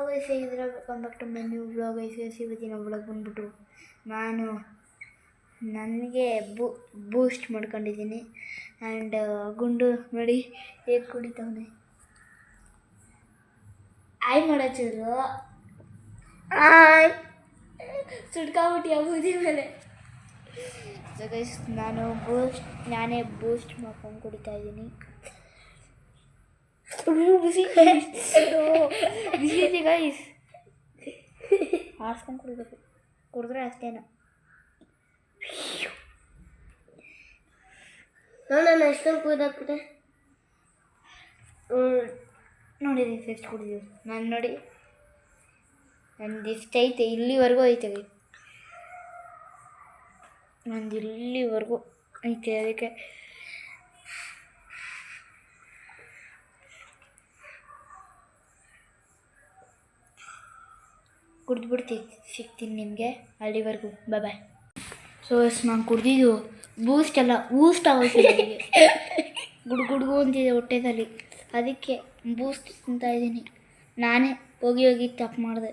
Guys ಹೇಗಿದ್ರೆ welcome back to my new vlog. Guys ಇವತ್ತಿನ vlog ಬಂದ್ಬಿಟ್ಟು ನಾನು ನನಗೆ ಬೂಸ್ಟ್ ಮಾಡ್ಕೊಂಡಿದ್ದೀನಿ. ಆ್ಯಂಡ್ ಗುಂಡು ನೋಡಿ ಹೇಗೆ ಕುಡಿತವನೆ. ಆಯ್ ಮಾಡಚ್ಚರು ಆಯ್ ಸುಡ್ಕಾಬಿಟ್ಟು ಬೂದಿ ಮೇಲೆ. ಸೊ ಗೈಸ್ ನಾನೇ ಬೂಸ್ಟ್ ಮಾಡ್ಕೊಂಡು ಕುಡಿತಾ ಇದ್ದೀನಿ. ಬಿಸಿ ಬಿಸಿ ಇದೆ ಗೈಸ್, ಆರಿಸ್ಕೊಂಡು ಕುಡಿಬೇಕು, ಕುಡಿದ್ರೆ ಅಷ್ಟೇನು. ನಾನು ಎಷ್ಟೊಂದು ಕುಯ್ದಾಕ್ಬಿಟ್ಟೆ ನೋಡಿರಿ ಎಷ್ಟು ಕುಡಿದೀವಿ. ನಾನು ನೋಡಿ ನಂದು ಇಷ್ಟೈತೆ, ಇಲ್ಲಿವರೆಗೂ ಐತೆ ಗೈಸ್, ನಂದು ಇಲ್ಲಿವರೆಗೂ ಐತೆ. ಅದಕ್ಕೆ ಕುಡಿದ್ಬಿಡ್ತೀನಿ, ಸಿಗ್ತೀನಿ ನಿಮಗೆ ಅಲ್ಲಿವರೆಗೂ. ಬಾಯ್. ಸೊ ನಾನು ಕುಡ್ದಿದ್ದು ಬೂಸ್ಟ್ ಅಲ್ಲ, ಬೂಸ್ಟ್ ಆಗೋಯ್ತು ನನಗೆ. ಗುಡ್ಗು ಅಂತಿದೆ ಹೊಟ್ಟೆದಲ್ಲಿ, ಅದಕ್ಕೆ ಬೂಸ್ಟ್ ತಿಂತಾಯಿದ್ದೀನಿ. ನಾನೇ ಹೋಗಿ ತಪ್ಪು ಮಾಡಿದೆ.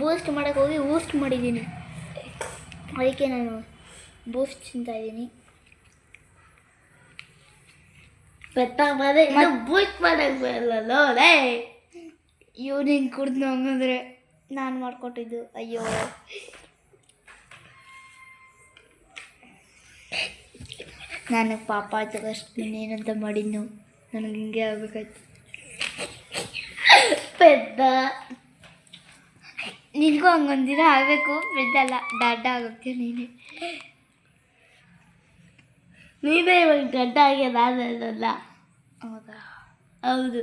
ಬೂಸ್ಟ್ ಮಾಡೋಕ್ಕೆ ಹೋಗಿ ಊಸ್ಟ್ ಮಾಡಿದ್ದೀನಿ, ಅದಕ್ಕೆ ನಾನು ಬೂಸ್ಟ್ ತಿಂತಾಯಿದ್ದೀನಿ. ಬೂಸ್ಟ್ ಮಾಡಕ್ಕೆ ಬರಲ್ಲ. ಇವನು ಹಿಂಗೆ ಕುಡ್ದು ಹಂಗಂದ್ರೆ ನಾನು ಮಾಡಿಕೊಟ್ಟಿದ್ದು. ಅಯ್ಯೋ, ನನಗೆ ಪಾಪ ಆಯ್ತು ಅಷ್ಟು. ಇನ್ನೇನಂತ ಮಾಡಿದ್ದು ನನಗೆ ಹಿಂಗೆ ಆಗ್ಬೇಕಾಯ್ತು. ಪೆದ್ದ ನಿನಗೂ ಹಂಗೊಂದಿನ ಆಗಬೇಕು, ಪೆದ್ದಲ್ಲ ಡಾಡ ಆಗೋಕ್ಕೆ ನೀನೇ ಇವಾಗ ಗಡ್ಡ ಆಗ್ಯದ. ಹೌದಾ? ಹೌದು.